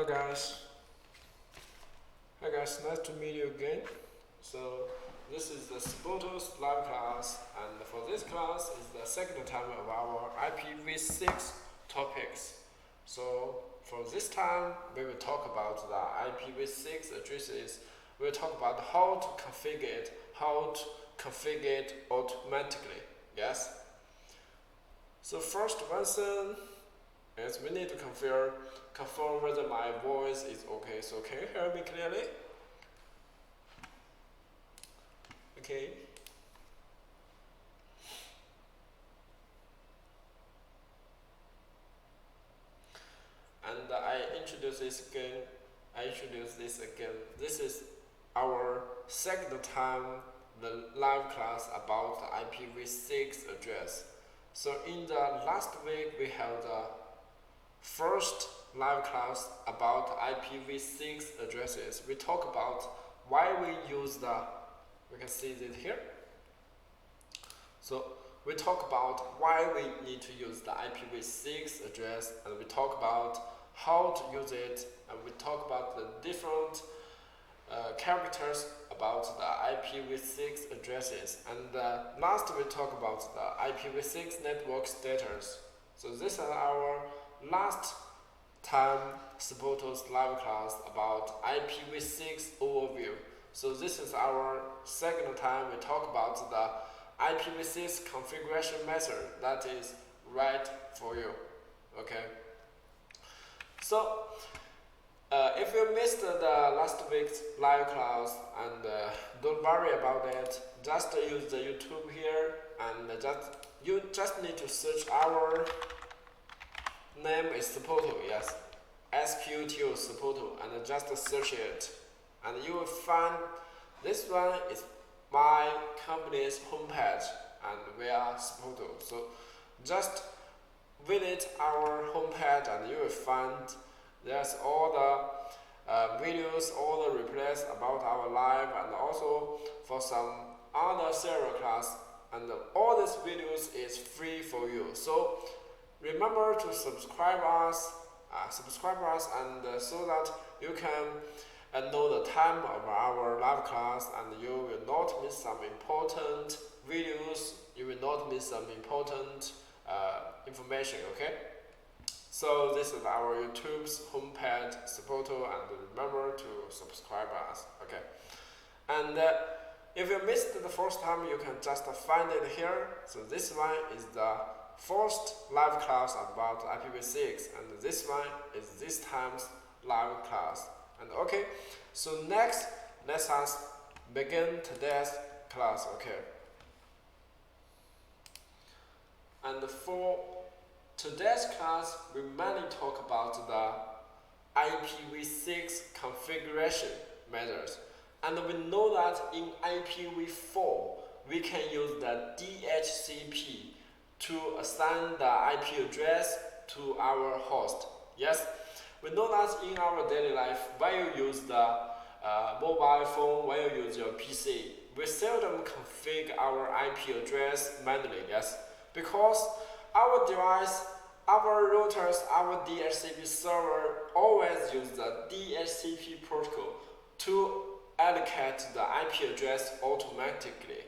Hello guys. Hi guys, nice to meet you again. So this is the SPOTO's live class, and for this class is the second time of our IPv6 topics. So for this time we will talk about the IPv6 addresses. We'll talk about how to configure it automatically. Yes. So first one thing is we need to confirm whether my voice is okay. So can you hear me clearly? Okay. And I introduce this again. This is our second time the live class about the IPv6 address. So in the last week we held the first live class about IPv6 addresses. We talk about why we use we can see it here. So we talk about why we need to use the IPv6 address, and we talk about how to use it, and we talk about the different characters about the IPv6 addresses. And last we talk about the IPv6 network status. So this is our last time SPOTO's live class about IPv6 overview. So this is our second time we talk about the IPv6 configuration method that is right for you. Okay. So if you missed the last week's live class, and don't worry about it, just use the YouTube here, and you just need to search our name is SPOTO, yes, SPOTO, SPOTO, and just search it, and you will find this one is my company's homepage, and we are SPOTO. So just visit our homepage, and you will find there's all the videos, all the replays about our live, and also for some other serial class, and all these videos is free for you. So remember to subscribe us, and so that you can know the time of our live class, and you will not miss some important videos. You will not miss some important information. Okay. So this is our YouTube's homepage, SPOTO, and remember to subscribe us. Okay. And if you missed the first time, you can just find it here. So this one is the first live class about IPv6, and this one is this time's live class. And okay, so next let us begin today's class. Okay. And for today's class, we mainly talk about the IPv6 configuration methods. And we know that in IPv4, we can use the DHCP to assign the IP address to our host. Yes, we know that in our daily life, when you use the mobile phone, when you use your PC, we seldom configure our IP address manually. Yes, because our device, our routers, our DHCP server always use the DHCP protocol to allocate the IP address automatically.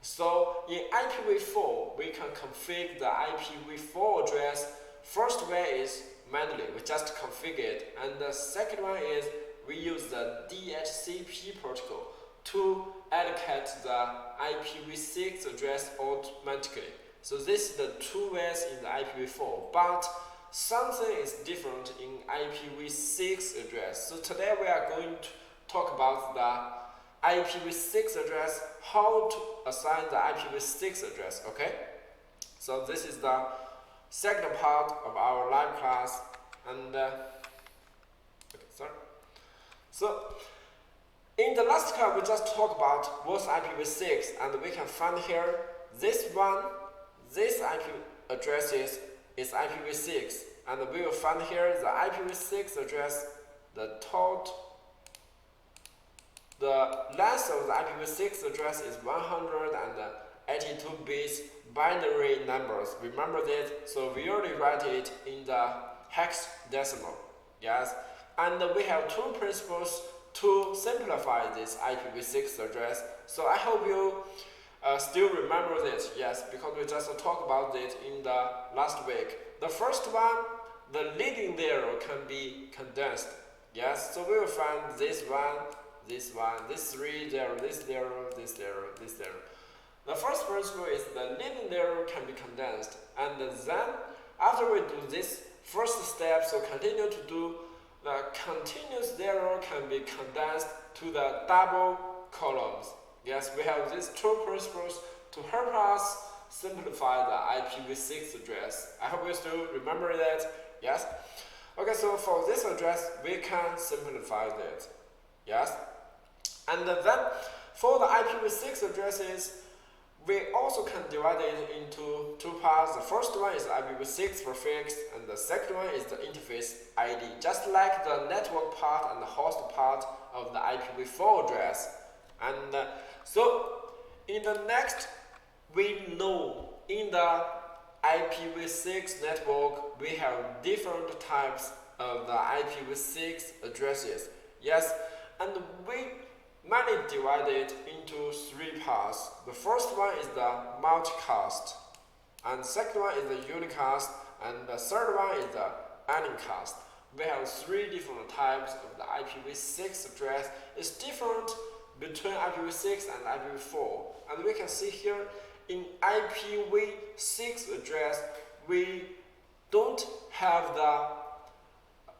So in IPv4, we can configure the IPv4 address. First way is manually, we just configure it, and the second one is we use the DHCP protocol to allocate the IPv6 address automatically. So this is the two ways in the IPv4, but something is different in IPv6 address. So today we are going to talk about the IPv6 address, how to assign the IPv6 address. Okay. So this is the second part of our live class, and So in the last class we just talked about what's IPv6, and we can find here this IP address is IPv6, and we will find here the IPv6 address, the length of the IPv6 address is 182 bits binary numbers. Remember that? So we already write it in the hexadecimal. Yes, And we have two principles to simplify this IPv6 address. So I hope you still remember this, yes, because we just talked about it in the last week. The first one, the leading zero can be condensed, yes, so we will find this one, this 3 0, this 0, this 0, this 0. The first principle is the leading zero can be condensed, and then after we do this first step, so continue to do the continuous zero can be condensed to the double columns. Yes, we have these two principles to help us simplify the IPv6 address. I hope you still remember that. Yes. Okay, so for this address, we can simplify that. Yes. And then for the IPv6 addresses, we also can divide it into two parts. The first one is IPv6 prefix, and the second one is the interface ID, just like the network part and the host part of the IPv4 address. And so in the next, we know in the IPv6 network, we have different types of the IPv6 addresses. Yes, and we mainly divide it into three parts. The first one is the multicast, and the second one is the unicast, and the third one is the unicast. We have three different types of the IPv6 address. It's different between IPv6 and IPv4, and we can see here in IPv6 address we don't have the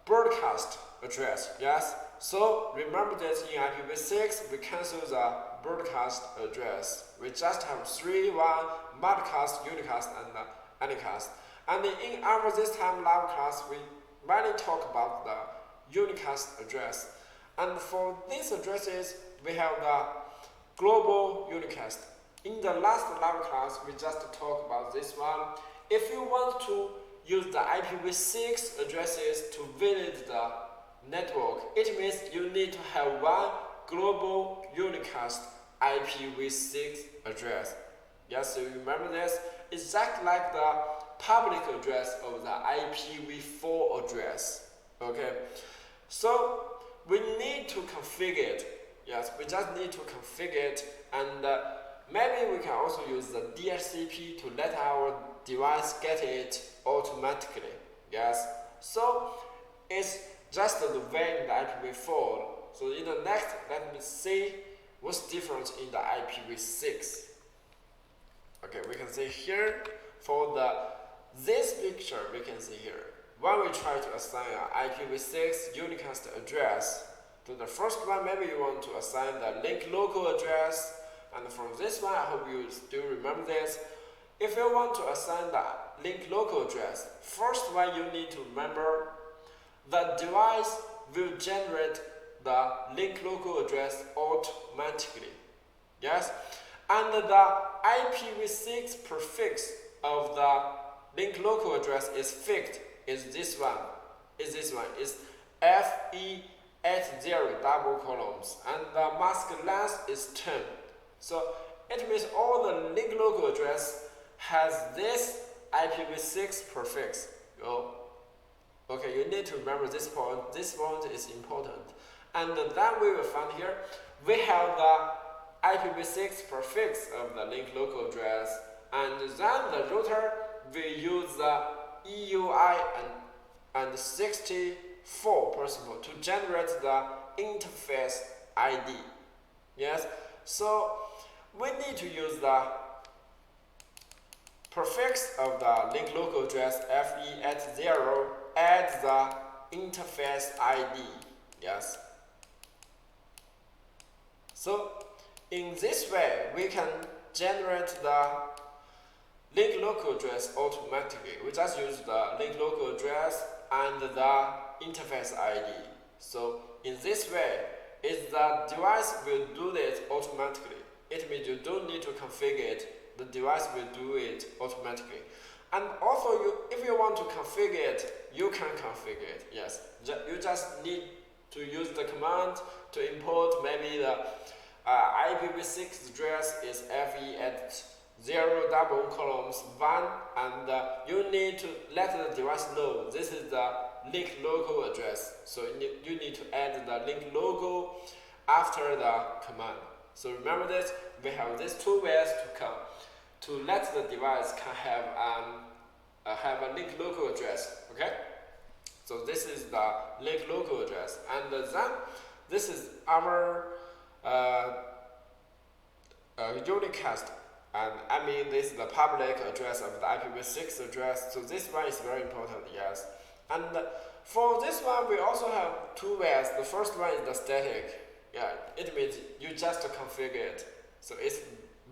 broadcast address. Yes, so remember that in IPv6 we cancel the broadcast address. We just have three: one multicast, unicast, and unicast. And in our this time live class, we mainly talk about the unicast address. And for these addresses, we have the global unicast. In the last live class, we just talked about this one. If you want to use the IPv6 addresses to visit the network, it means you need to have one global unicast IPv6 address. Yes, so you remember this? Exactly like the public address of the IPv4 address. Okay, so we need to configure it. Yes, we just need to configure it, and maybe we can also use the DHCP to let our device get it automatically. Yes, so it's just the way in the IPv4. So in the next, let me see what's different in the IPv6. Okay, we can see here for this picture, we can see here when we try to assign an IPv6 unicast address to the first one, maybe you want to assign the link local address, and from this one, I hope you still remember this. If you want to assign the link local address, first one you need to remember the device will generate the link local address automatically. Yes, and the IPv6 prefix of the link local address is fixed. Is this one? Is FE80 double columns, and the mask length is 10. So it means all the link local address has this IPv6 prefix. Okay, you need to remember this point. This point is important. And then we will find here, we have the IPv6 prefix of the link local address, and then the router will use the EUI and 64 principle to generate the interface ID. Yes, so we need to use the prefix of the link local address FE80 add the interface ID. Yes. So in this way, we can generate the link local address automatically. We just use the link local address and the interface ID. So in this way, if the device will do it automatically, it means you don't need to configure it. The device will do it automatically. And also, if you want to configure it, you can configure it. Yes, you just need to use the command to import maybe the IPv6 address is FE80 double columns 1, and you need to let the device know this is the link local address. So you need to add the link local after the command. So remember this, we have these two ways to come to let the device can have a link local address. Okay, so this is the link local address, and then this is our Unicast, and I mean this is the public address of the IPv6 address. So this one is very important, yes. And for this one, we also have two ways. The first one is the static. Yeah, it means you just configure it. So it's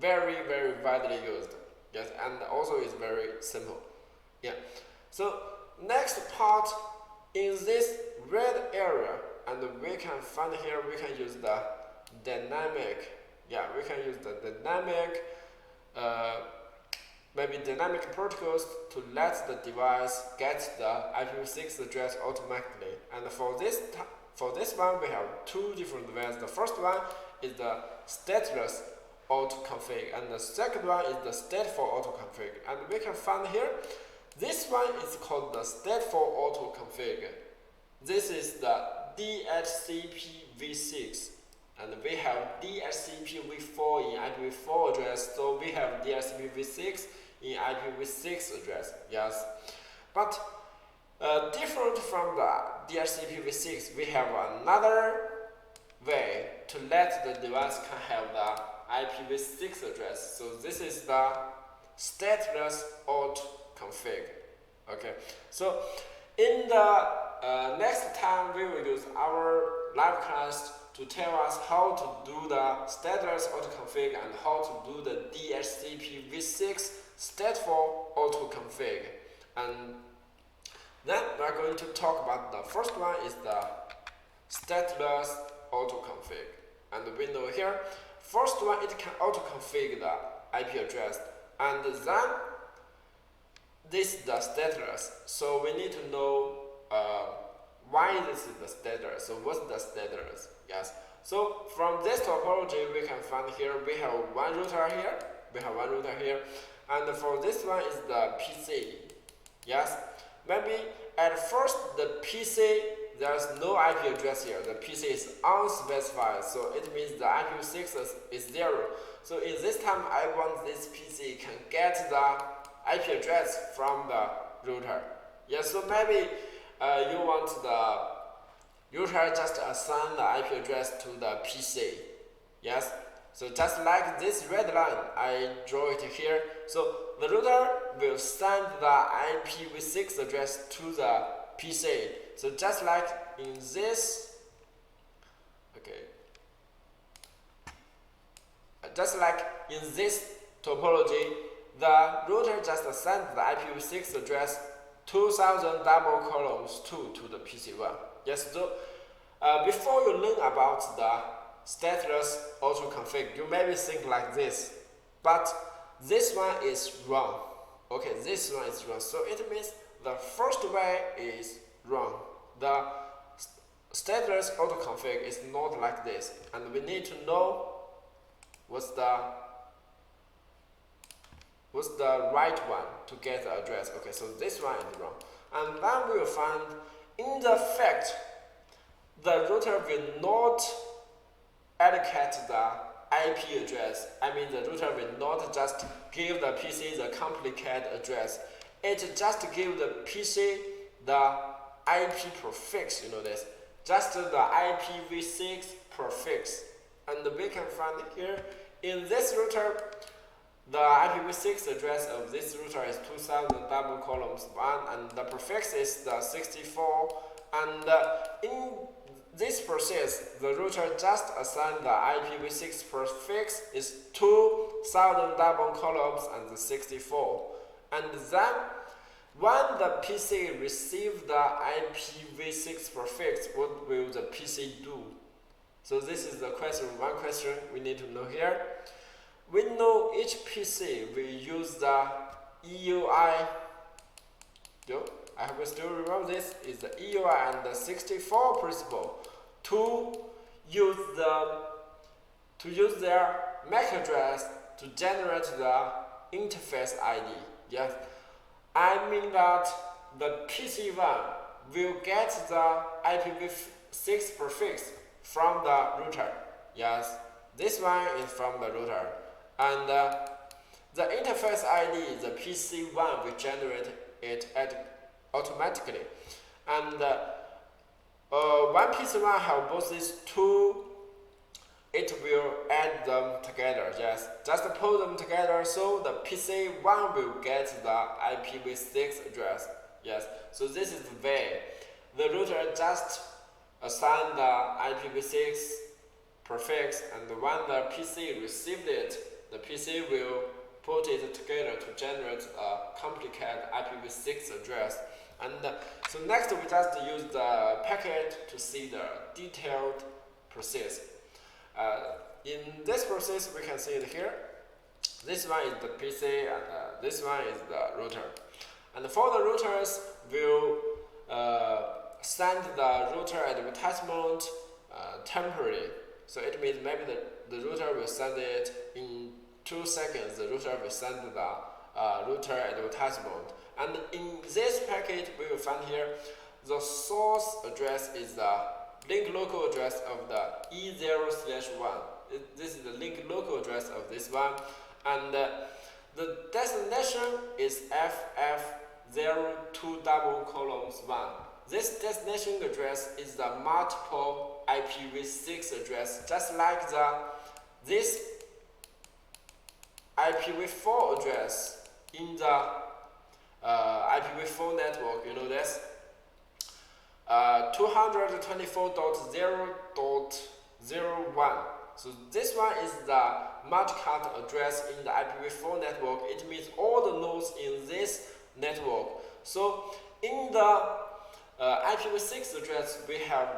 very, very widely used. Yes, and also it's very simple. Yeah. So next part in this red area, and we can find here, we can use the dynamic. Yeah, we can use the dynamic, maybe dynamic protocols to let the device get the IPv6 address automatically. And for this one, we have two different ways. The first one is the stateless autoconfig, and the second one is the stateful autoconfig. And we can find here, this one is called the stateful autoconfig. This is the DHCPv6. And we have DHCPv4 in IPv4 address, so we have DHCPv6 in IPv6 address, yes. But different from the DHCPv6, we have another way to let the device can have the IPv6 address. So this is the stateless autoconfig. Okay, so in the next time we will use our live class to tell us how to do the stateless autoconfig and how to do the DHCPv6 stateful autoconfig. And then we are going to talk about the first one is the stateless autoconfig. And we know here, first one, it can autoconfig the IP address, and then this is the stateless. So we need to know why this is the stateless. So what's the stateless? Yes. So from this topology, we can find here we have one router here. We have one router here, and for this one is the PC. Yes. Maybe at first the PC there's no IP address here. The PC is unspecified, so it means the IPv6 is 0. So in this time, I want this PC can get the IP address from the router. Yes. So maybe you want the router just assign the IP address to the PC. Yes. So just like this red line, I draw it here. So the router will send the IPv6 address to the PC. So just like in this, okay, just like in this topology, the router just sent the IPv6 address 2000 double columns 2 to the PC1. Yes. So before you learn about the stateless autoconfig, you maybe think like this, but this one is wrong. Okay, this one is wrong. So it means the first way is wrong. The stateless autoconfig is not like this, and we need to know what's the right one to get the address. Okay, so this one is wrong, and then we will find in the fact the router will not allocate the IP address. I mean, the router will not just give the PC the complicated address. It just give the PC the IP prefix, you know this, just the IPv6 prefix. And we can find here, in this router, the IPv6 address of this router is 2000 double columns 1, and the prefix is the 64, and in this process, the router just assigned the IPv6 prefix is 2000 double columns and the 64. And then, when the PC receives the IPv6 prefix, what will the PC do? So this is the question, one question we need to know here. We know each PC will use the EUI. I will still remember this is the EUI and the 64 principle to use their MAC address to generate the interface ID. Yes, I mean that the PC1 will get the IPv6 prefix from the router. Yes, this one is from the router. And the interface ID, the PC1, will generate it automatically. And one PC1 have both these two, it will add them together. Yes, just put them together, so the PC1 will get the IPv6 address. Yes, so this is the way. The router just assign the IPv6 prefix, and when the PC received it, the PC will put it together to generate a complicated IPv6 address. And so next we just use the packet to see the detailed process. In this process we can see it here. This one is the PC and this one is the router. And for the routers, will send the router advertisement temporarily. So it means maybe the router will send it in 2 seconds. The router will send the router advertisement. And in this packet, we will find here the source address is the link local address of the E0/1. This is the link local address of this one. And the destination is FF02:1. This destination address is the multiple IPv6 address, just like this IPv4 address in the IPv4 network. You know this 224.0.01. So this one is the multicast address in the IPv4 network. It means all the nodes in this network. So in the IPv6 address, we have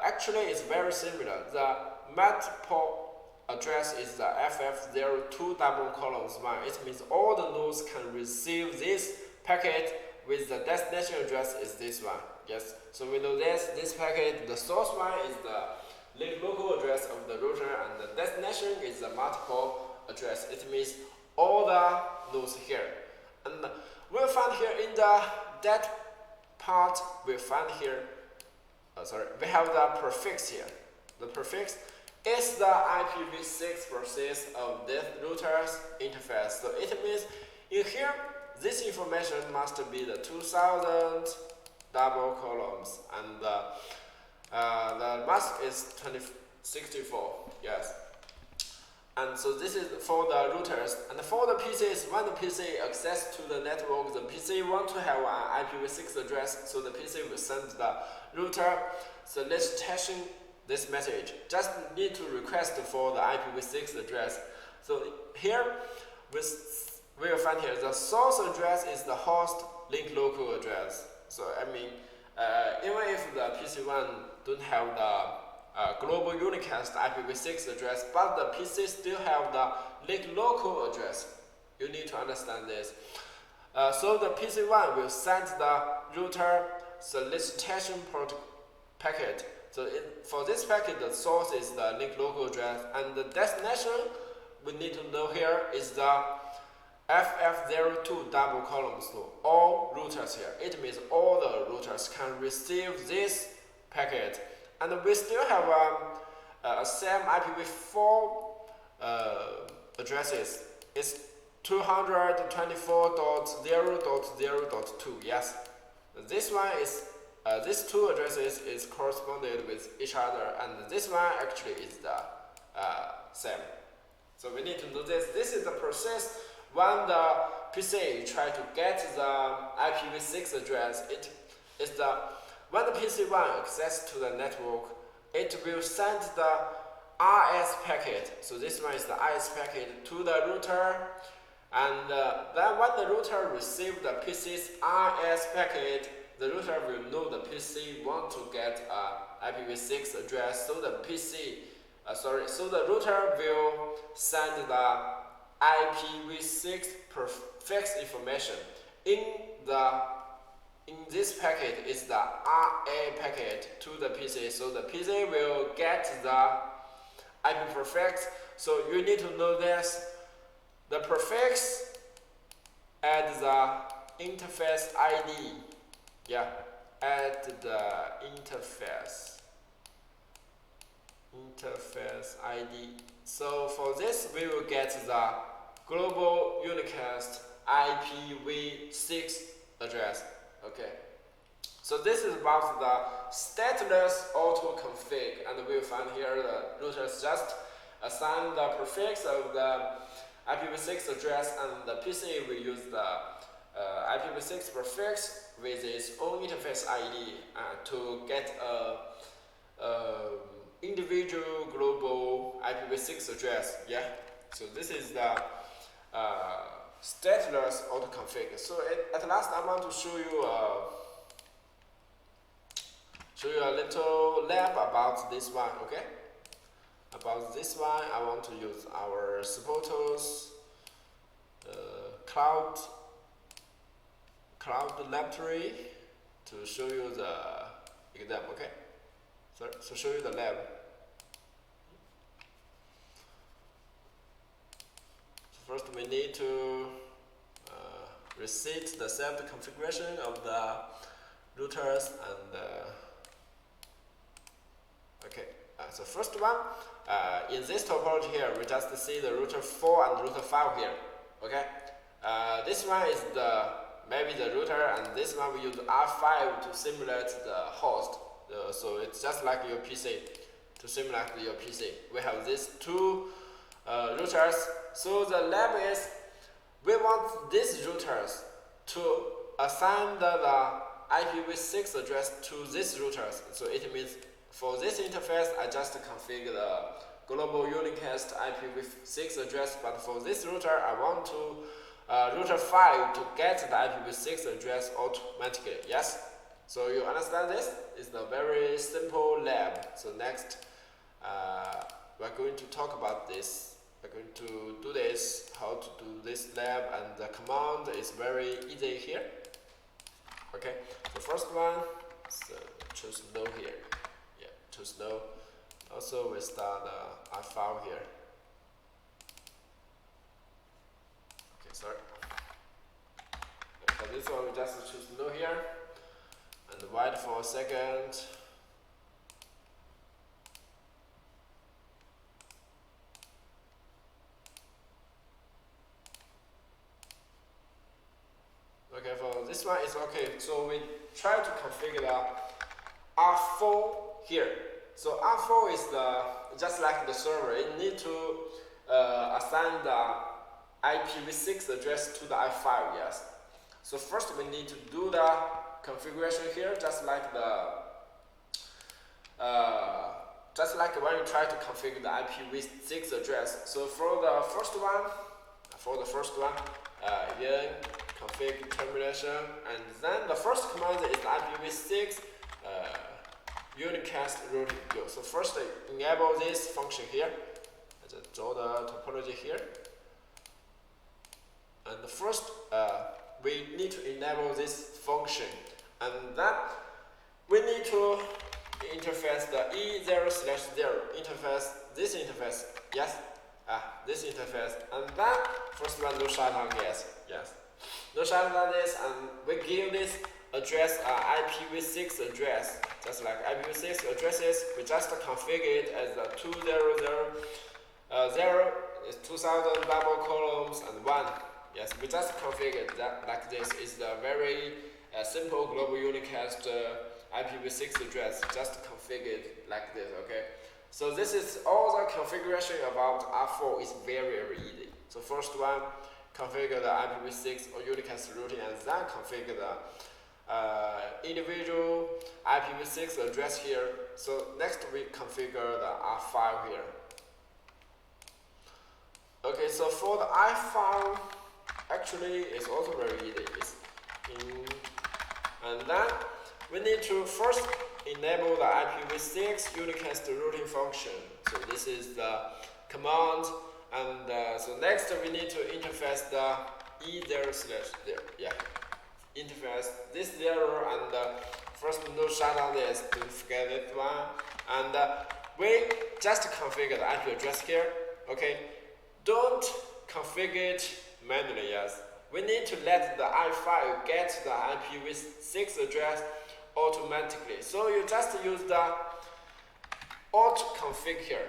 actually it's very similar. The multiple address is the FF02:1. It means all the nodes can receive this packet with the destination address is this one. Yes, so we know this packet, the source one is the link local address of the router, and the destination is the multiple address. It means all the nodes here. And we'll find here in the that part, we'll find here, we have the prefix here. The prefix is the IPv6 process of this router's interface. So it means in here, this information must be the 2000 double columns, and the mask is 2064. Yes. And so this is for the routers. And for the PCs, when the PC access to the network, the PC want to have an IPv6 address, so the PC will send the router solicitation this message. Just need to request for the IPv6 address. So here we will find here the source address is the host link local address. So I mean, even if the PC1 don't have the global unicast IPv6 address, but the PC still have the link local address. You need to understand this. So the PC1 will send the router solicitation packet. So for this packet, the source is the link local address, and the destination we need to know here is the FF02:1. So all routers here. It means all the routers can receive this packet. And we still have same IPv4 addresses. It's 224.0.0.2. Yes, this one is these two addresses is corresponded with each other, and this one actually is the same. So we need to know this. This is the process when the PC try to get the IPv6 address. It is the when the PC1 access to the network, it will send the RS packet. So this one is the RS packet to the router, and then when the router receives the PC's RS packet, the router will know the PC want to get IPv6 address. So the so the router will send the IPv6 prefix information in this packet is the RA packet to the PC. So the PC will get the IP prefix. So you need to know this. The prefix and the interface ID. Yeah, add the interface ID. So for this, we will get the global unicast IPv6 address. Okay. So this is about the stateless autoconfig, and we'll find here the routers just assign the prefix of the IPv6 address, and the PC will use the IPv6 prefix with its own interface ID to get a individual global IPv6 address. Yeah. So this is the stateless autoconfig. So at last, I want to show you a little lab about this one. Okay. About this one, I want to use our SPOTO's cloud laboratory to show you the example. Okay. So show you the lab. So first, we need to reset the self-configuration of the routers and okay. So first one, in this topology here, we just see the router 4 and router 5 here. Okay. This one is maybe the router, and this one we use R5 to simulate the host. So it's just like your PC, to simulate your PC. We have these two routers. So the lab is, we want these routers to assign the IPv6 address to these routers. So it means for this interface, I just configure the global unicast IPv6 address, but for this router, I want to router 5 to get the IPv6 address automatically. Yes? So you understand this? It's a very simple lab. So next, we're going to talk about this. We're going to do this, how to do this lab, and the command is very easy here. Okay, the first one, so choose no here. Yeah, choose no. Also, we start our file here. Okay, sorry. For this one, we just choose no here. And wait for a second. Okay, for this one it's okay. So we try to configure the R4 here. So R4 is just like the server. It need to assign the IPv6 address to the I5. Yes. So first we need to do the configuration here, just like when you try to configure the IPv6 address. So for the first one, again, config termination, and then the first command is IPv6 unicast routing. So first enable this function here. I just draw the topology here. And the first we need to enable this function, and then we need to interface the E0/0 interface, this interface, yes, this interface, and then first one no shutdown, yes, no shutdown this, and we give this address IPv6 address, just like IPv6 addresses, we just configure it as a 2000 is 2000 double columns and 1. Yes, we just configured that like this. Is a very simple global unicast IPv6 address, just configured like this. Okay, so this is all the configuration about R4 is very easy. So first one, configure the IPv6 or unicast routing, and then configure the individual IPv6 address here. So next we configure the R5 here. Okay, so for the I5, actually it's also very easy. And then we need to first enable the IPv6 unicast routing function. So this is the command, and so next we need to interface the E0/0. Yeah, interface this 0, and first no shutdown this, don't forget this one, and we just configure the IP address here. Okay, don't configure it manually. Yes, we need to let the I5 get the IPv6 address automatically. So you just use the autoconfig here.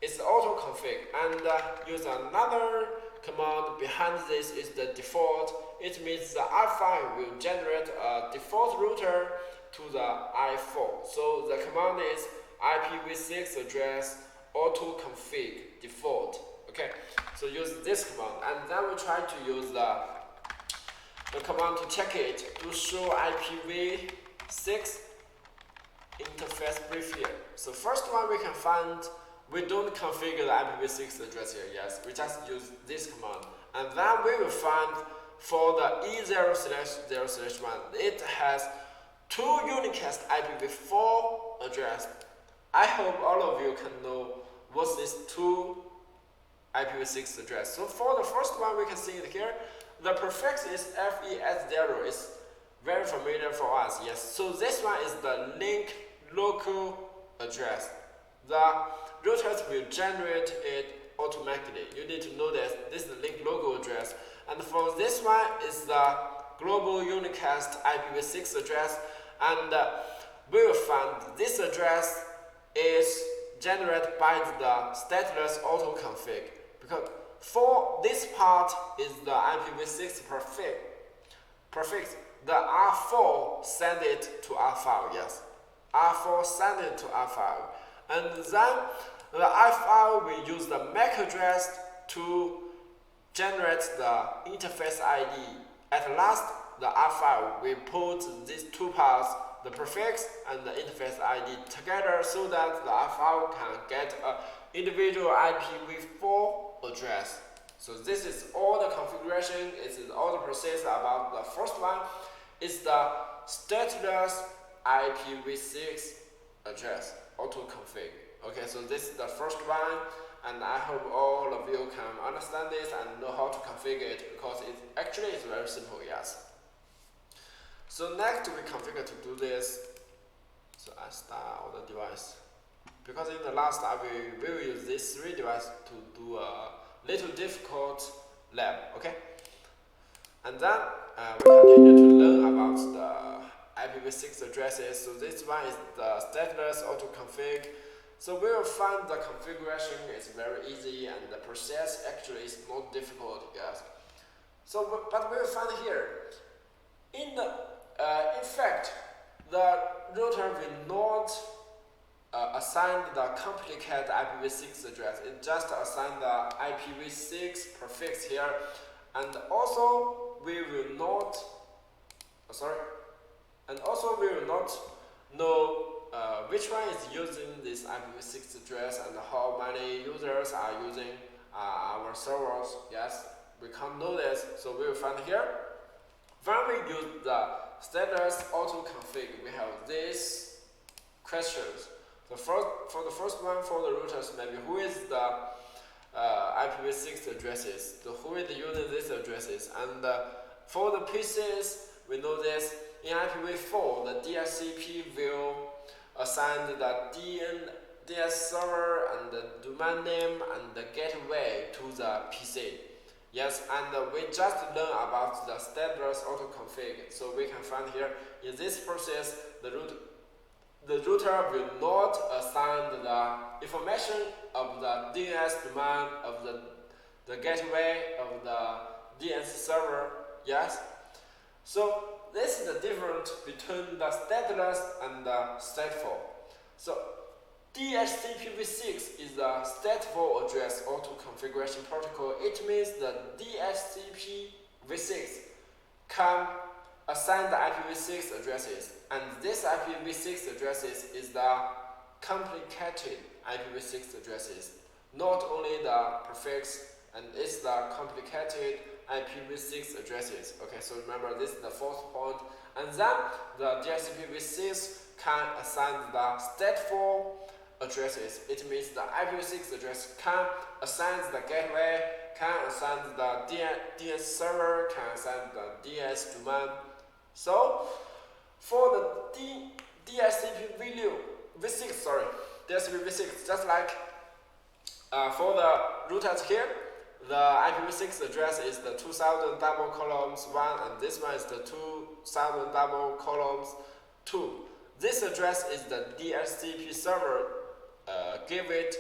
It's autoconfig, and use another command behind this is the default. It means the I5 will generate a default router to the I4. So the command is IPv6 address autoconfig default. Okay, so use this command, and then we try to use the command to check it to show IPv6 interface brief here. So first one we can find, we don't configure the IPv6 address here, yes, we just use this command. And then we will find for the E0/0/1, it has two Unicast IPv4 address. I hope all of you can know what's this two IPv6 address. So for the first one, we can see it here. The prefix is FES0, is very familiar for us, yes. So this one is the link local address. The routers will generate it automatically. You need to know that this is the link local address. And for this one is the global unicast IPv6 address. And we will find this address is generated by the stateless autoconfig. Because for this part is the IPv6 prefix. The R4 send it to R5, yes. R4 send it to R5. And then the R5 will use the MAC address to generate the interface ID. At last, the R5 will put these two parts, the prefix and the interface ID, together so that the R5 can get an individual IPv4 address. So this is all the configuration, it is all the process about the first one. It's the stateless IPv6 address autoconfig. Okay, so this is the first one, and I hope all of you can understand this and know how to configure it, because it actually is very simple, yes. So next we configure to do this. So I start all the device. Because in the last we will use these three devices to do a little difficult lab, okay? And then we continue to learn about the IPv6 addresses. So this one is the stateless autoconfig. So we will find the configuration is very easy and the process actually is not difficult, yes. So, but we will find here, in fact, the router will not assign the complicated IPv6 address. It just assign the IPv6 prefix here, and also we will not know which one is using this IPv6 address and how many users are using our servers. Yes, we can't know this, so we will find here. When we use the stateless autoconfig, we have these questions. For the first one, for the routers, maybe who is the IPv6 addresses, who is using these addresses, and for the PCs, we know this. In IPv4, the DHCP will assign the DNS server and the domain name and the gateway to the PC. Yes, and we just learn about the stateless autoconfig. So we can find here, in this process, the router will not assign the information of the DNS domain of the gateway of the DNS server. Yes, so this is the difference between the stateless and the stateful. So DHCPv6 is the stateful address auto-configuration protocol. It means that DHCPv6 can assign the IPv6 addresses, and this IPv6 addresses is the complicated IPv6 addresses, not only the prefix, and it's the complicated IPv6 addresses. Okay, so remember this is the fourth point. And then the DHCPv6 can assign the stateful addresses. It means the IPv6 address can assign the gateway, can assign the DNS server, can assign the DNS domain. So for the DHCPv6, just like for the routers here, the IPv6 address is the 2000 double columns 1, and this one is the 2000 double columns 2. This address is the DHCP server give it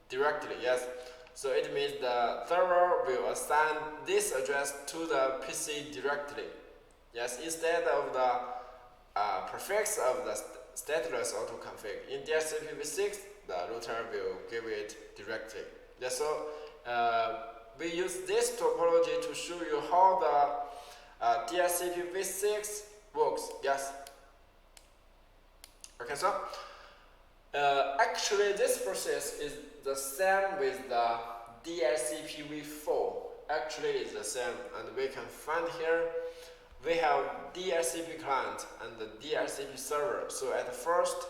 directly, yes. So it means the server will assign this address to the PC directly, yes, instead of the prefix of the stateless autoconfig. In DHCPv6, the router will give it directly. Yes, so we use this topology to show you how the DHCPv6 works. Yes. Okay, so actually this process is the same with the DHCPv4. Actually, it's the same, and we can find here we have DHCP client and the DHCP server. So at first,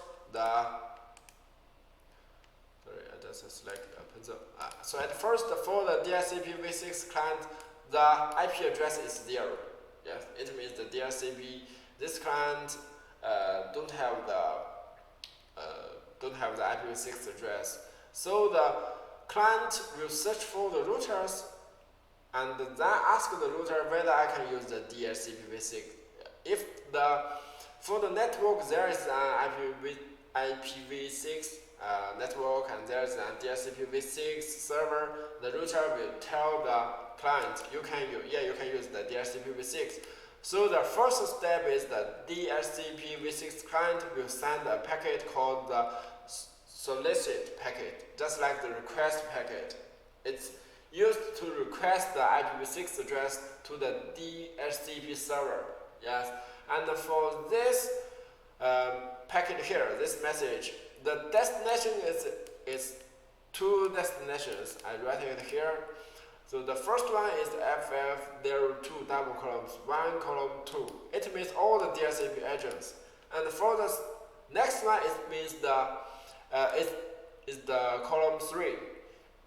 so at first for the DHCPv6 client, the IP address is 0. Yes, it means the DHCP this client don't have the IPv6 address. So the client will search for the routers and then ask the router whether I can use the DHCPv6. If for the network there is an IPv6 network and there is a DHCPv6 server, the router will tell the client you can use the DHCPv6. So the first step is the DHCPv6 client will send a packet called the solicit packet, just like the request packet. It's used to request the IPv6 address to the DHCP server. Yes, and for this packet here, this message, the destination is two destinations. I write it here. So the first one is FF02 double columns 1 column 2. It means all the DHCP agents. And for the next one, it means is the column 3.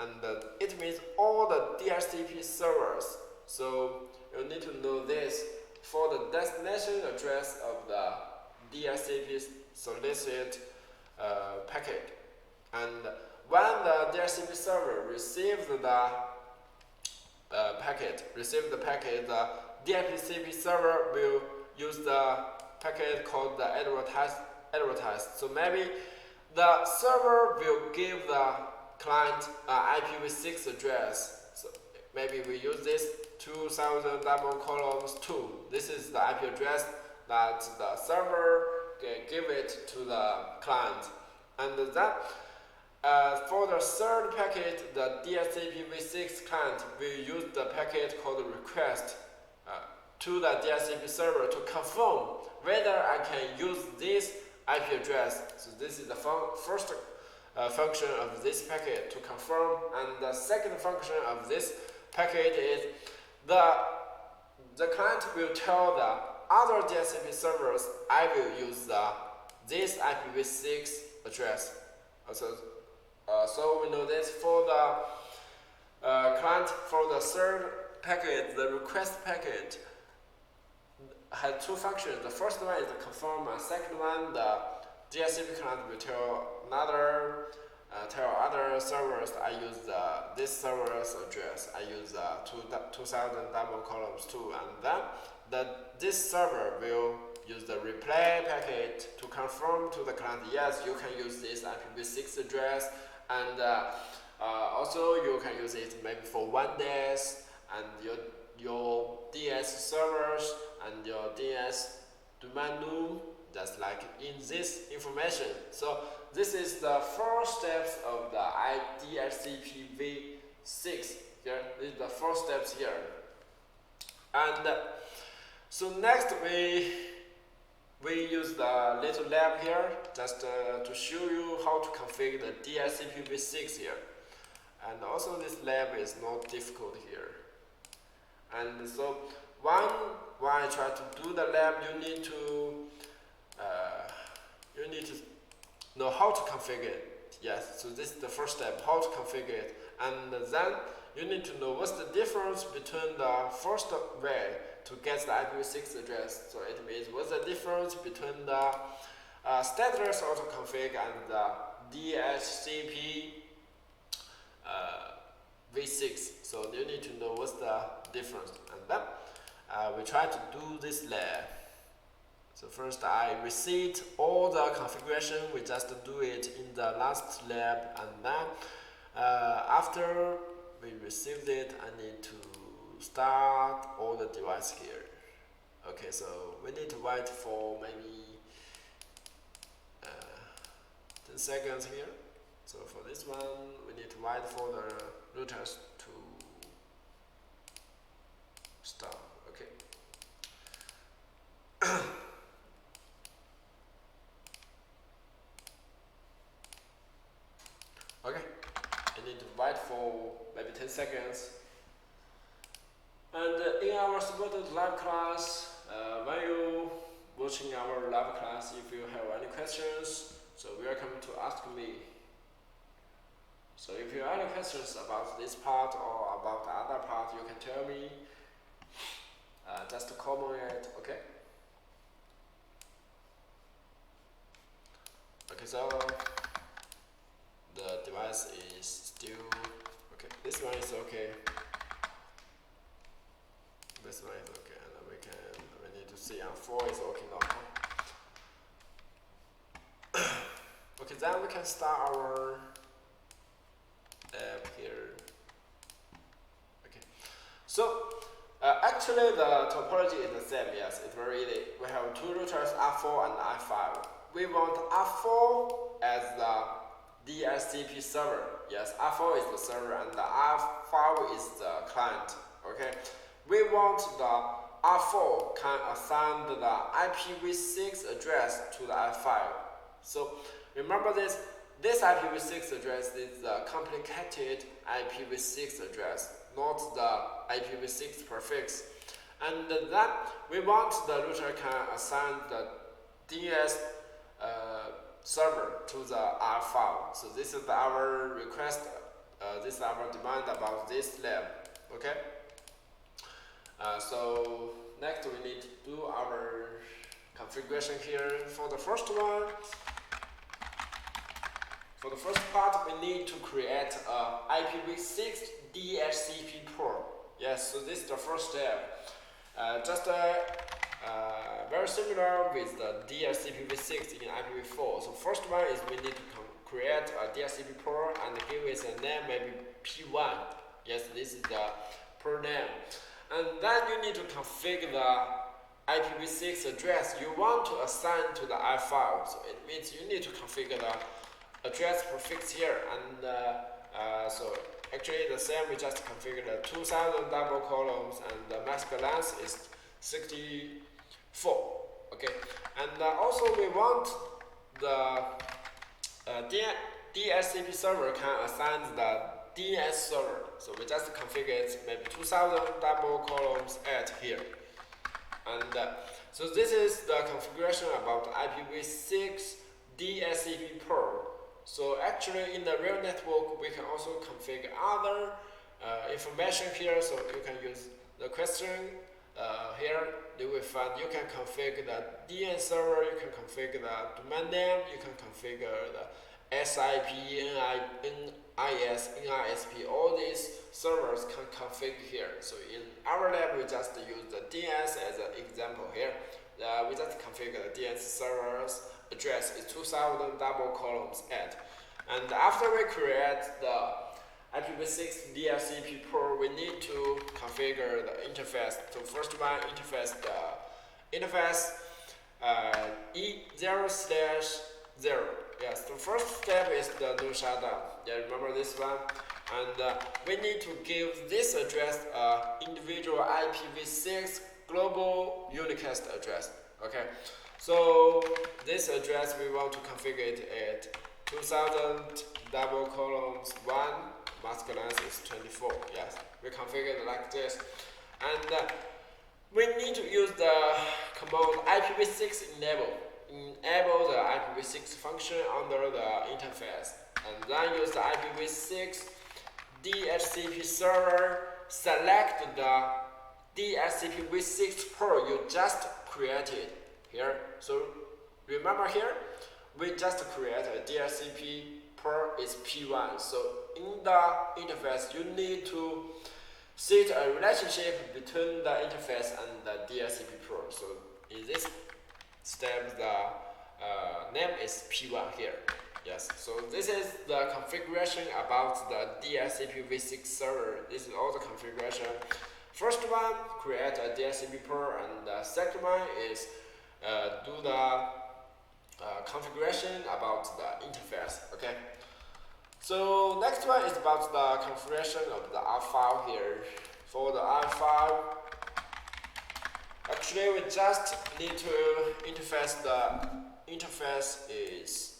And it means all the DHCP servers. So you need to know this for the destination address of the DHCP solicit packet. And when the DHCP server receives the packet, the DHCP server will use the packet called the advertise. So maybe the server will give the client IPv6 address. So maybe we use this 2000 double columns 2. This is the IP address that the server can give it to the client. And that for the third packet, the DHCPv6 client will use the packet called request to the DHCP server to confirm whether I can use this IP address. So this is the first function of this packet to confirm, and the second function of this packet is the client will tell the other DHCP servers I will use this IPv6 address. So we know this for the client for the third packet, the request packet has two functions. The first one is the confirm, and second one the DHCP client will tell other servers I use this server's address. I use 2000 double columns 2, and then this server will use the reply packet to confirm to the client, yes, you can use this IPv6 address, and also you can use it maybe for 1 day, and your DS servers and your DS domain name, just like in this information. So this is the first steps of the DHCPv6 here. This is the first steps here. And so next we use the little lab here just to show you how to configure the DHCPv6 here. And also this lab is not difficult here. And so when I try to do the lab, you need to know how to configure it. Yes, so this is the first step, how to configure it. And then you need to know what's the difference between the first way to get the IPv6 address. So it means what's the difference between the Stateless Autoconfig and the DHCP v6. So you need to know what's the difference. And then we try to do this lab. So first I reset all the configuration. We just do it in the last lab, and then after we received it, I need to start all the device here. Okay, so we need to wait for maybe 10 seconds here. So for this one, we need to wait for the routers to start. Okay. Okay, I need to wait for maybe 10 seconds. And in our SPOTO live class, when you watching our live class, if you have any questions, so welcome to ask me. So if you have any questions about this part or about the other part, you can tell me. Just comment it, okay? Okay, so the device is still okay. This one is okay. This one is okay, and we need to see on 4 is okay now. Okay, then we can start our app here. Okay, so actually the topology is the same. Yes, it's very easy. We have two routers, R4 and R5. We want R4 as the DHCP server. Yes, R4 is the server and the R5 is the client. Okay, we want the R4 can assign the IPv6 address to the R5. So remember this IPv6 address is the complicated IPv6 address, not the IPv6 prefix. And then we want the router can assign the DS server to the R5. So this is our request, this is our demand about this lab. Okay. So next we need to do our configuration here. For the first one, for the first part, we need to create a IPv6 DHCP port. Yes, so this is the first step. Just very similar with the DHCPv6 in IPv4. So first one is we need to create a DHCP port and give it a name, maybe P1. Yes, this is the port name. And then you need to configure the IPv6 address you want to assign to the R5. So it means you need to configure the address prefix here. And so actually the same, we just configure the 2000 double columns and the mask length is 64. Okay, and also we want the DHCP server can assign the DNS server. So we just configure it maybe 2000 double columns at here. And so this is the configuration about IPv6 DHCP port. So actually in the real network we can also configure other information here. So you can use the question here. You will find you can configure the DNS server, you can configure the domain name, you can configure the SIP, NIS, NISP, all these servers can configure here. So in our lab, we just use the DNS as an example here. We just configure the DNS server's address is 2000 double columns at. And after we create the IPv6 DHCP port, we need to configure the interface. So first one, interface the interface E0/0. Yes, the first step is the do shutdown. Yeah, remember this one? And we need to give this address individual IPv6 global unicast address. Okay, so this address we want to configure it at 2000 double columns 1, mask length is 24. Yes, we configure it like this. And we need to use the command IPv6 enable the IPv6 function under the interface, and then use the IPv6 DHCP server, select the DHCPv6 port you just created here. So remember here, we just create a DHCP port is P1. So in the interface, you need to set a relationship between the interface and the DHCP port. So in this step, the name is P1 here. Yes, so this is the configuration about the DHCPv6 server. This is all the configuration. First one, create a DHCP port, and the second one is do the configuration about the interface. Okay. So next one is about the configuration of the R file here. For the R file, actually we just need to interface. The interface is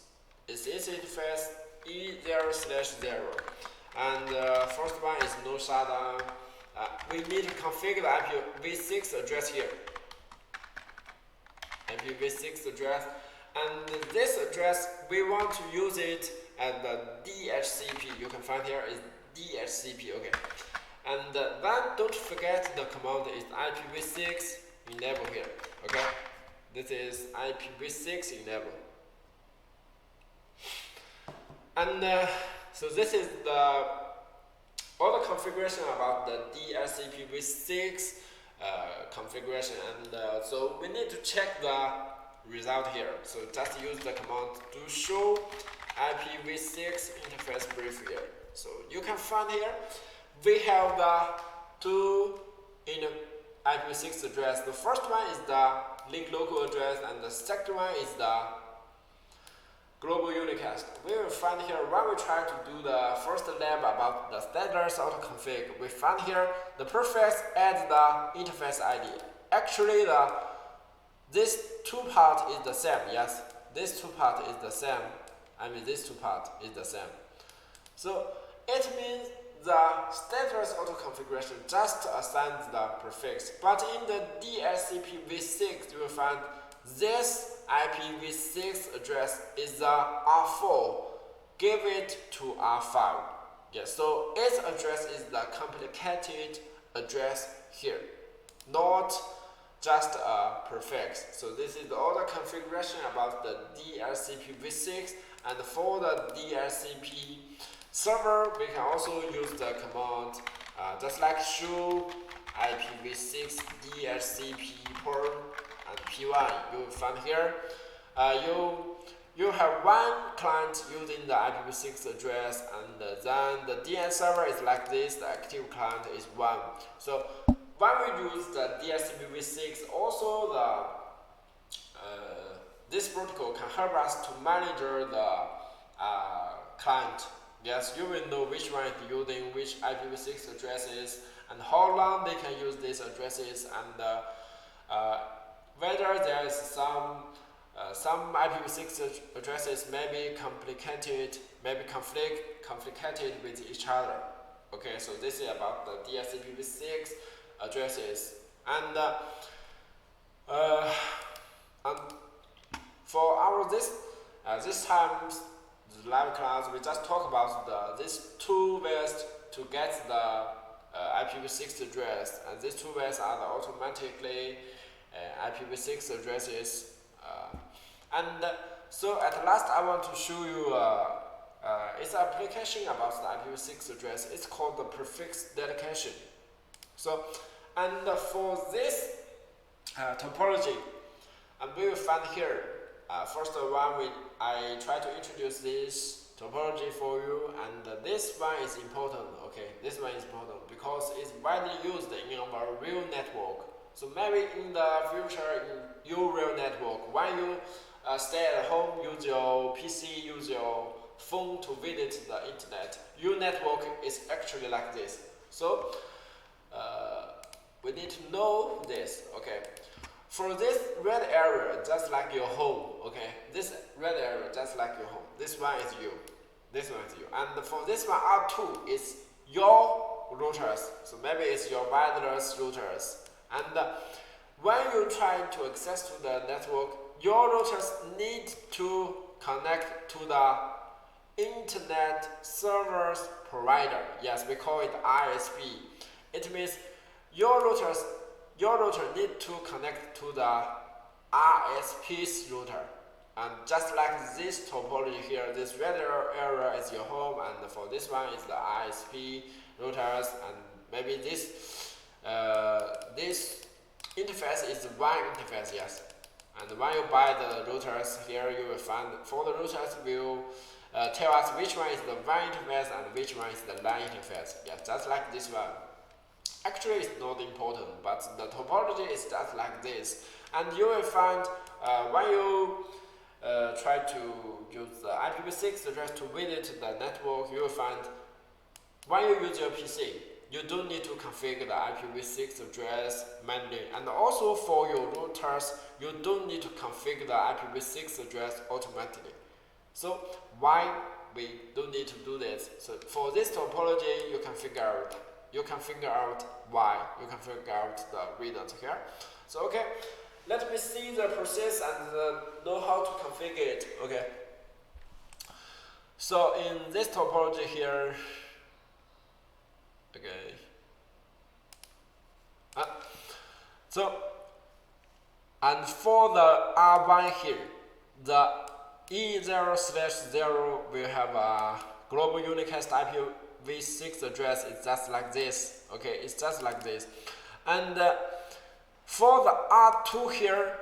this interface E0/0, and first one is no shutdown. We need to configure the IPv6 address here. IPv6 address, and this address we want to use it at the DHCP. You can find here is DHCP. Okay, and then don't forget the command is IPv6 enable here. Okay, this is IPv6 enable. And so this is all the configuration about the DHCPv6 configuration, and so we need to check the result here. So just use the command to show IPv6 interface brief here. So you can find here we have the two in IPv6 address. The first one is the link local address, and the second one is the global unicast. We will find here when we try to do the first lab about the stateless autoconfig. We find here the prefix adds the interface ID. Actually, this two part is the same. Yes, this two part is the same. I mean, this two part is the same. So it means the stateless auto-configuration just assigns the prefix. But in the DHCPv6, you will find this IPv6 address is the R4. Give it to R5. Yes, so its address is the complicated address here, not just a prefix. So this is all the configuration about the DHCPv6, and for the DHCP server, we can also use the command just like show IPv6 DHCP port and P1. You will find here you have one client using the IPv6 address, and then the DN server is like this. The active client is 1. So when we use the DHCPv6, also this protocol can help us to manage the client. Yes, you will know which one is using which IPv6 addresses and how long they can use these addresses, and whether there is some IPv6 addresses may be complicated, complicated with each other. Okay, so this is about the DHCPv6 addresses, and for our this time the live class, we just talk about these two ways to get the IPv6 address, and these two ways are the automatically IPv6 addresses. And so at last I want to show you its application about the IPv6 address. It's called the prefix dedication. So, and for this topology, and we will find here, first one I try to introduce this topology for you, and this one is important. Okay, this one is important because it's widely used in our real network. So maybe in the future, in your real network, when you stay at home, use your PC, use your phone to visit the internet, your network is actually like this. So we need to know this. Okay, for this red area, just like your home. Okay, this red area, just like your home. This one is you. This one is you. And for this one, R2 is your routers. So maybe it's your wireless routers. And when you try to access to the network, your routers need to connect to the internet service provider. Yes, we call it ISP. It means your router need to connect to the ISP's router. And just like this topology here, this red area is your home, and for this one is the ISP routers, and maybe this interface is one interface, yes. And when you buy the routers here, you will find for the routers will tell us which one is the WAN interface and which one is the LAN interface. Yeah, just like this one. Actually, it's not important, but the topology is just like this. And you will find when you try to use the IPv6 address to visit the network, you will find when you use your PC, you don't need to configure the IPv6 address manually. And also for your routers, you don't need to configure the IPv6 address automatically. So why we don't need to do this? So for this topology, you can figure out why. You can figure out the reasons here. So okay, let me see the process and know how to configure it. Okay. So in this topology here, okay. So and for the R1 here, the E0/0 will have a global unicast IPv6 address. It's just like this. Okay, it's just like this. And for the R2 here,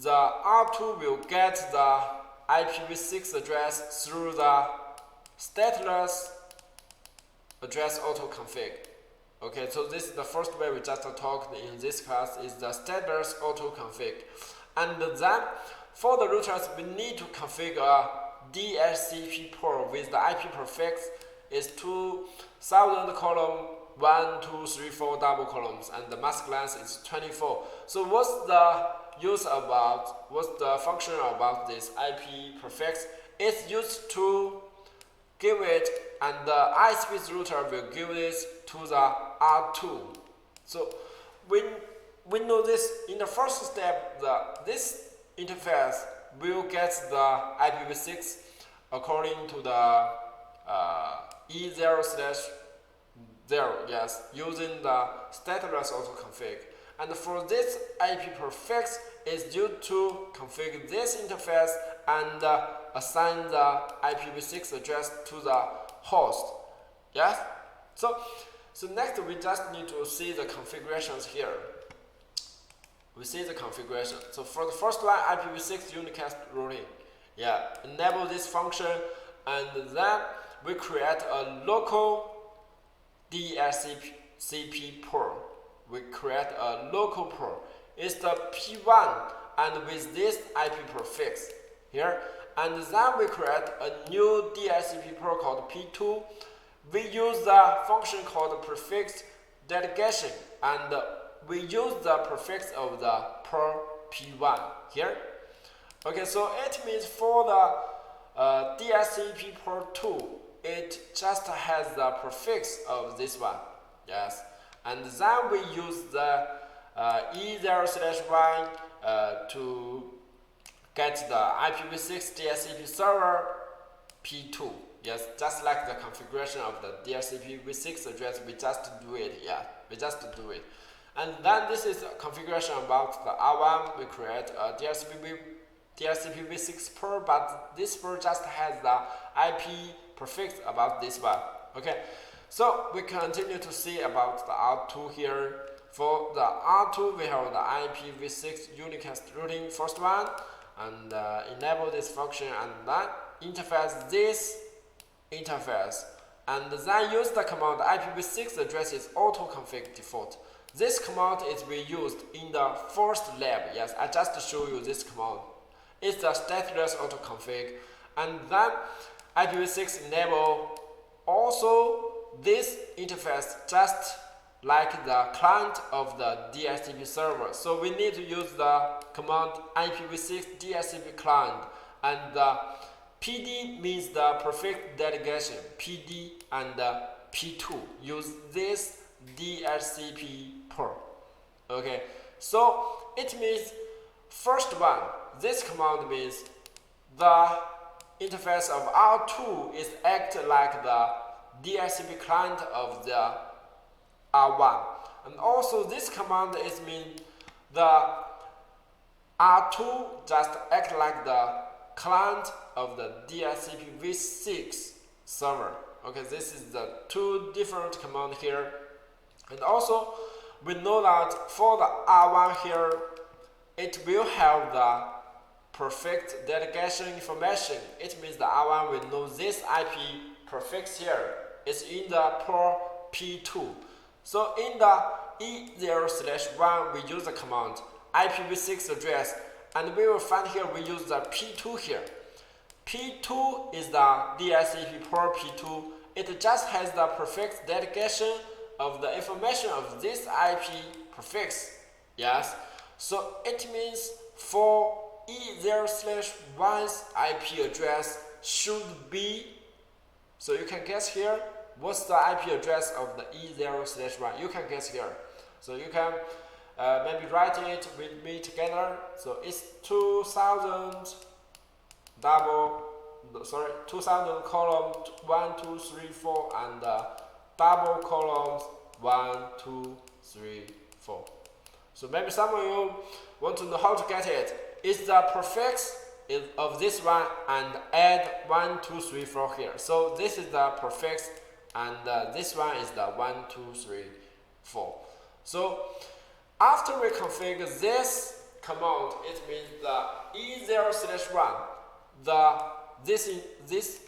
the R2 will get the IPv6 address through the stateless address autoconfig. Okay, so this is the first way we just talked in this class is the stateless autoconfig. And then for the routers, we need to configure a DHCP port with the IP prefix is 2000 column 1, 2, 3, 4 double columns, and the mask length is 24. So what's the function about this IP prefix? It's used to give it, and the ISP router will give this to the R2. So we know this in the first step, this interface will get the IPv6 according to the E0/0, yes, using the stateless autoconfig. And for this IP prefix is due to configure this interface and assign the IPv6 address to the host. Yes? So next we just need to see the configurations here. We see the configuration. So for the first one, IPv6 unicast routing. Yeah, enable this function, and then we create a local DHCP port. We create a local port. It's the P1 and with this IP prefix here. And then we create a new DHCP port called P2. We use the function called prefix delegation, and we use the prefix of the port P1 here. Okay, so it means for the DHCP port 2, it just has the prefix of this one. Yes. And then we use the E0/1 to get the IPv6 DHCP server P2. Yes, just like the configuration of the DHCPv6 address, we just do it. Yeah, we just do it. And then this is a configuration about the R1. We create a DHCPv6 port, but this port just has the IP prefix about this one. Okay. So we continue to see about the R2 here. For the R2, we have the IPv6 unicast routing first one, and enable this function, and then interface this interface, and then use the command IPv6 address is autoconfig default. This command is reused in the first lab. Yes, I just show you this command. It's the stateless autoconfig, and then IPv6 enable also this interface just like the client of the DHCP server. So we need to use the command IPv6 DHCP client, and the PD means the prefix delegation, PD, and P2 use this DHCP port. Okay, so it means first one, this command means the interface of R2 is act like the DHCP client of the R1, and also this command is mean the R2 just act like the client of the DHCPv6 server. Okay, this is the two different command here. And also we know that for the R1 here, it will have the perfect delegation information. It means the R1 will know this IP prefix here is in the port P2. So in the E0/1 we use the command IPv6 address, and we will find here we use the P2 here. P2 is the DHCP port P2. It just has the prefix delegation of the information of this IP prefix. Yes. So it means for E0/1's IP address should be, so you can guess here, what's the IP address of the E0/1? You can guess here. So you can maybe write it with me together. So it's 2000 column 1, 2, 3, 4 and double columns 1, 2, 3, 4. So maybe some of you want to know how to get it. It's the prefix of this one and add 1, 2, 3, 4 here. So this is the prefix and this one is the 1, 2, 3, 4. So after we configure this command, it means the E0/1, this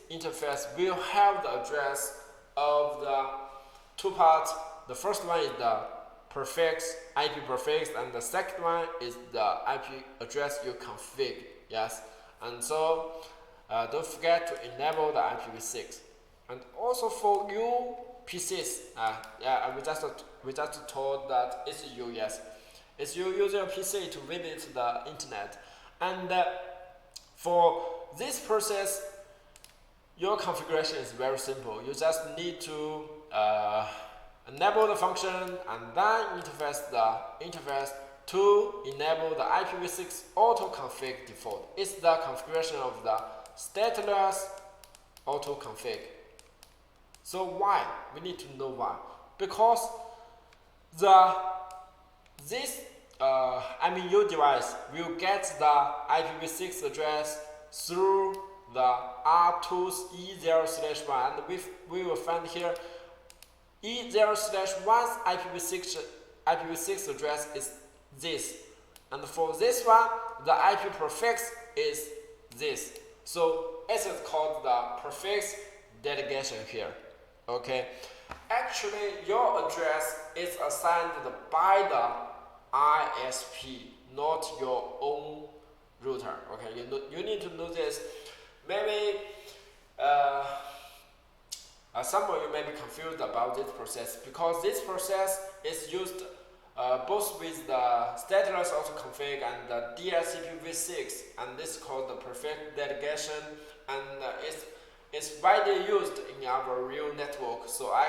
interface will have the address of the two parts. The first one is the prefix, IP prefix, and the second one is the IP address you config. Yes, and so don't forget to enable the IPv6. And also for you PCs, we just told that it's you. Yes, it's you using a PC to visit the internet, and for this process, your configuration is very simple. You just need to enable the function and then interface the interface to enable the IPv6 autoconfig default. It's the configuration of the stateless autoconfig. So why? We need to know why. Because your device will get the IPv6 address through the R2's E0/1, and we will find here E0/1's IPv6 address is this, and for this one the IP prefix is this. So it is called the prefix delegation here. Okay, actually your address is assigned by the ISP, not your own router. Okay, you need to know this. Maybe some of you may be confused about this process, because this process is used both with the Stateless Autoconfig and the DHCPv6, and this is called the prefix delegation, and it's widely used in our real network. So I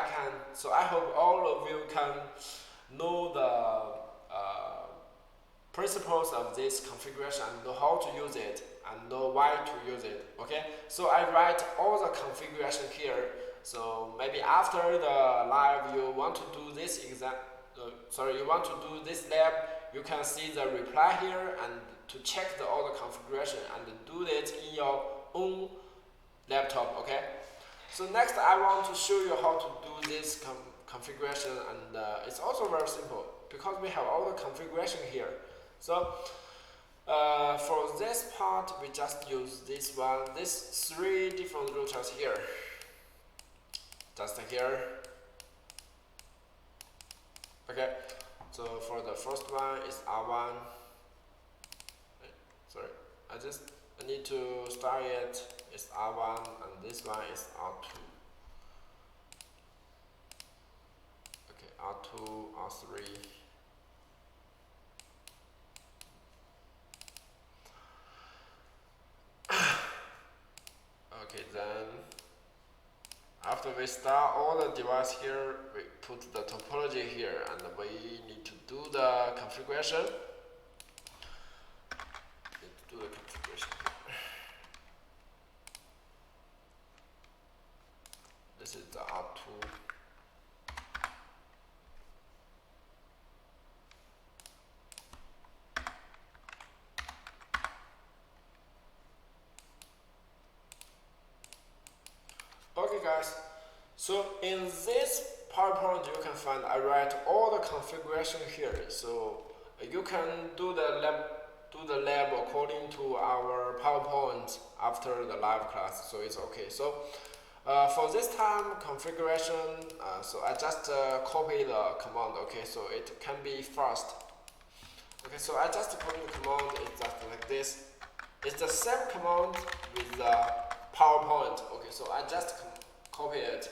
hope all of you can know the principles of this configuration and know how to use it and know why to use it. Okay, so I write all the configuration here. So maybe after the live you want to do this you want to do this lab, you can see the reply here and to check the all the configuration and do it in your own laptop. Okay, so next I want to show you how to do this configuration, and it's also very simple because we have all the configuration here. So for this part we just use this one, these 3 different routers here, just here. Okay, so for the first one is R1. Sorry, I need to start it. It's R1 and this one is R2. Okay, R2, R3. Okay, then after we start all the device here, we put the topology here, and we need to do the configuration. This is the R2. Okay guys, so in this PowerPoint you can find I write all the configuration here, so you can do the do the lab according to our PowerPoint after the live class, so it's okay. So for this time configuration, so I just copy the command, okay, so it can be fast. Okay, so I just copy the command, it's just like this. It's the same command with the PowerPoint, okay, so I just copy it.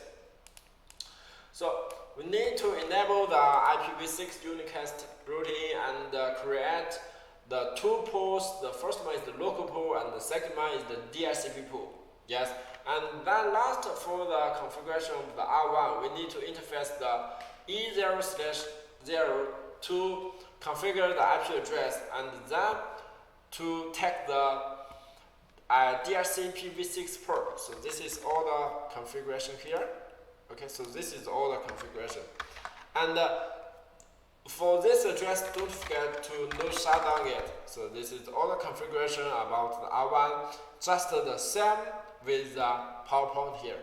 So we need to enable the IPv6 unicast routing and create the two pools. The first one is the local pool and the second one is the DHCP pool. Yes, and then last for the configuration of the R1, we need to interface the E0/0 to configure the IP address and then to take the DHCPv6 port. So this is all the configuration here. Okay, so this is all the configuration. And for this address, don't forget to no shutdown yet. So this is all the configuration about the R1, just the same with the PowerPoint here.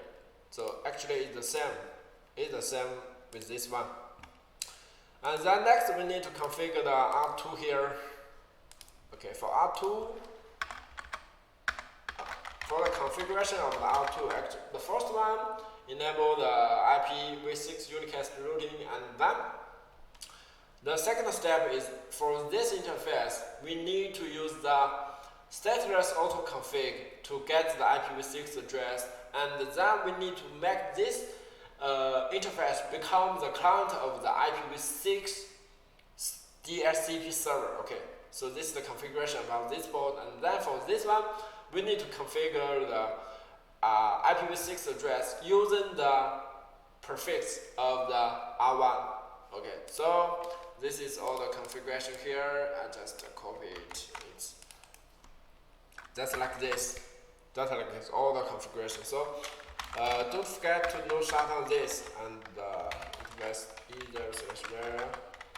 So actually it's the same. It's the same with this one. And then next we need to configure the R2 here. Okay, for R2, for the configuration of the R2, actually, the first one, enable the IPv6 unicast routing, and then the second step is for this interface, we need to use the Stateless Autoconfig to get the IPv6 address, and then we need to make this interface become the client of the IPv6 DHCP server. Okay, so this is the configuration about this port, and then for this one, we need to configure the IPv6 address using the prefix of the R1. Okay, so this is all the configuration here. I just copy it. It's just like this. Just like this, all the configuration. So don't forget to no shutdown this and interface E0/0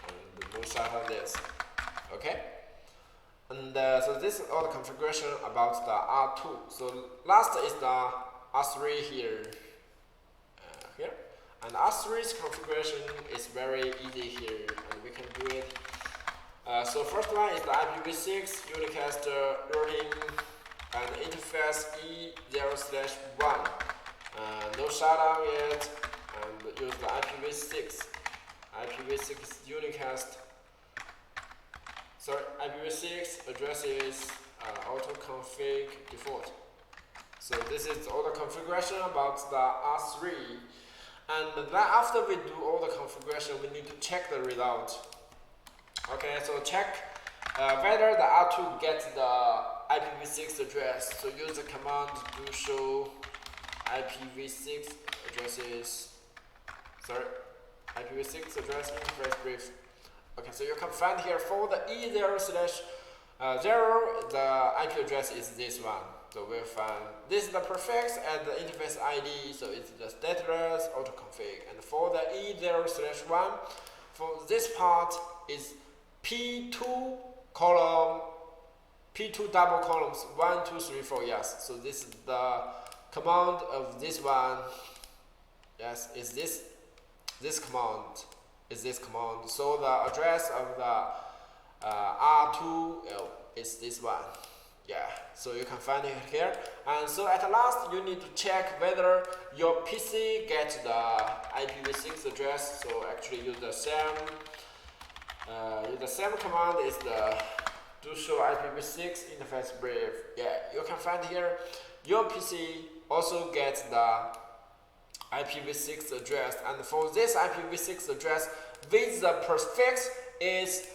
and no shutdown this. Okay. And so this is all the configuration about the R2. So last is the R3 here. And R3's configuration is very easy here, and we can do it. So first one is the IPv6 unicast routing and interface E0/1. No shutdown yet, and use the IPv6 unicast. Sorry, IPv6 addresses autoconfig default. So this is all the configuration about the R3. And then after we do all the configuration, we need to check the result. Okay, so check whether the R2 gets the IPv6 address. So use the command to show IPv6 addresses. Sorry, IPv6 address interface brief. Okay, so you can find here for the E0/0, the IP address is this one. So we'll find this is the prefix and the interface ID, so it's the Stateless Autoconfig. And for the E0/1, for this part is P2 double columns 1, 2, 3, 4. Yes, so this is the command of this one. Yes, is this command. Is this command. So the address of the R2 is this one. Yeah, so you can find it here. And so at last, you need to check whether your PC gets the IPv6 address. So actually use the same command is the do show IPv6 interface brief. Yeah, you can find here your PC also gets the IPv6 address, and for this IPv6 address with the prefix is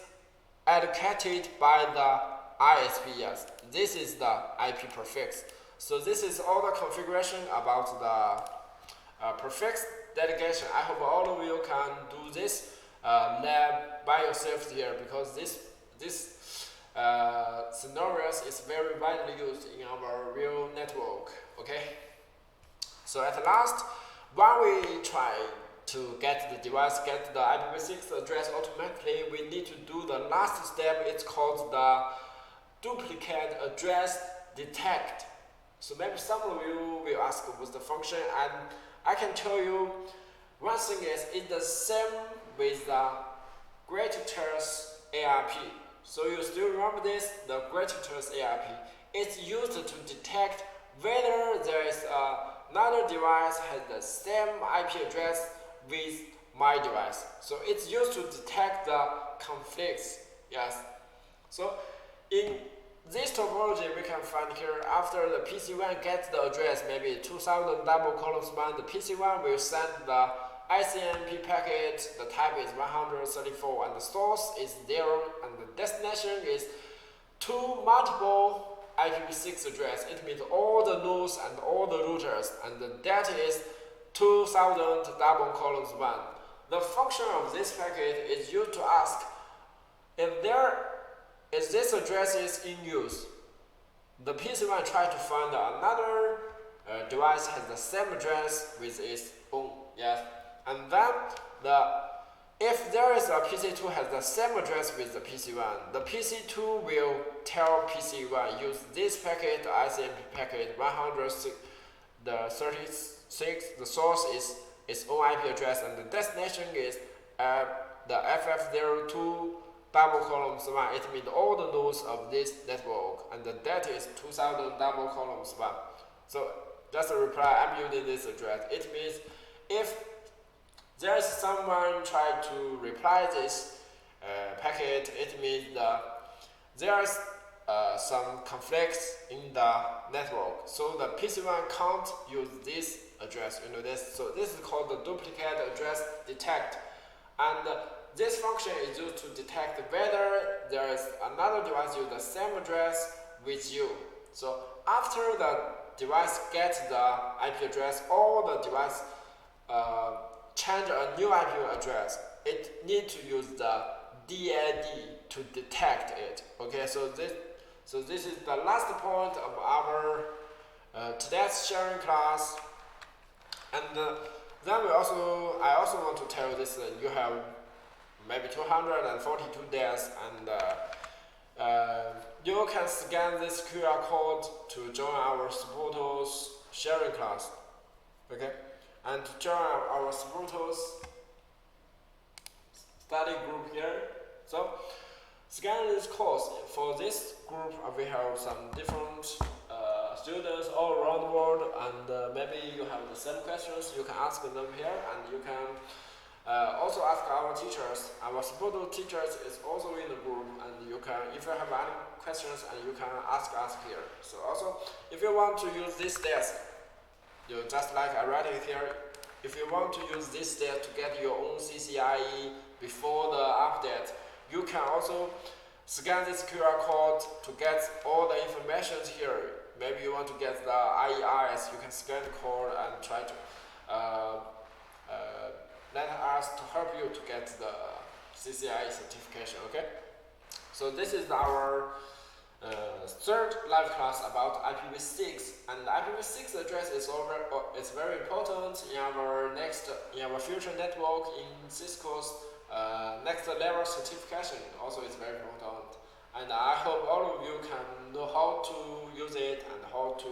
allocated by the ISP. Yes, this is the IP prefix. So this is all the configuration about the prefix delegation. I hope all of you can do this lab by yourself here, because this scenarios is very widely used in our real network. Okay. So at last, when we try to get the device get the IPv6 address automatically, we need to do the last step. It's called the duplicate address detect. So maybe some of you will ask what's the function, and I can tell you one thing is it's the same with the Detector's ARP. So you still remember this? The gratuitous AIP. It's used to detect whether there is another device has the same IP address with my device. So it's used to detect the conflicts. Yes. So in this topology we can find here, after the PC1 gets the address, maybe 2000 double columns 1, the PC1 will send the ICMP packet, the type is 134 and the source is 0 and the destination is two multiple IPv6 address. It means all the nodes and all the routers, and the data is 2000 double columns 1. The function of this packet is used to ask if this address is in use. The PC1 try to find another device has the same address with its own. Yes. And then if there is a PC2 has the same address with the PC1, the PC2 will tell PC1 use this packet, the ICMP packet 136, the source is its own IP address and the destination is the FF02 double columns 1. It means all the nodes of this network and the data is 2000 double columns 1. So just a reply, I'm using this address. It means if there is someone trying to reply this packet, it means there is some conflicts in the network. So the PC1 can't use this address, you know this. So this is called the duplicate address detect. And this function is used to detect whether there is another device with the same address with you. So after the device gets the IP address, all the device change a new IP address, it needs to use the DAD to detect it. Okay, so this is the last point of our today's sharing class. And then I also want to tell you this: you have maybe 242 days, and you can scan this QR code to join our SPOTO's sharing class. Okay. And to join our SPOTO's study group here. So scan this course. For this group we have some different students all around the world, and maybe you have the same questions, you can ask them here, and you can also ask our teachers. Our SPOTO teachers is also in the group, and you can, if you have any questions, and you can ask us here. So also, if you want to use this desk, you just like I write it here, if you want to use this desk to get your own CCIE before the update, you can also scan this QR code to get all the information here. Maybe you want to get the IERS, you can scan the code and try to let us to help you to get the CCIE certification, okay? So this is our third live class about IPv6, and the IPv6 address is very important in our future network in Cisco's next level certification. Also, it's very important, and I hope all of you can know how to use it and how to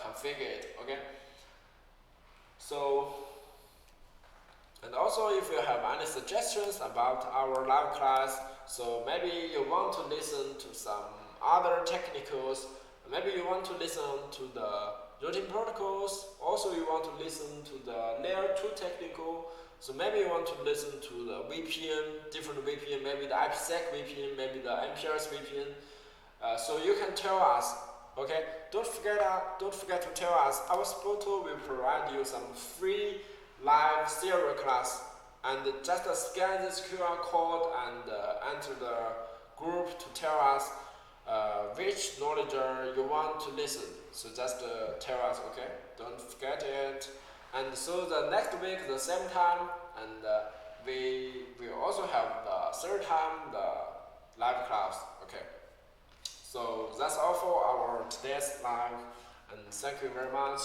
configure it. Okay. So, and also if you have any suggestions about our live class, so maybe you want to listen to some other technicals, maybe you want to listen to the routing protocols, also you want to listen to the layer 2 technical, so maybe you want to listen to the VPN, different VPN, maybe the IPsec VPN, maybe the MPLS VPN, so you can tell us, okay? Don't forget to tell us. Our SPOTO will provide you some free live serial class, and just scan this QR code and enter the group to tell us which knowledge you want to listen. So just tell us, okay? Don't forget it. And so the next week, the same time, and we will also have the third time the live class, okay? So that's all for our today's live, and thank you very much.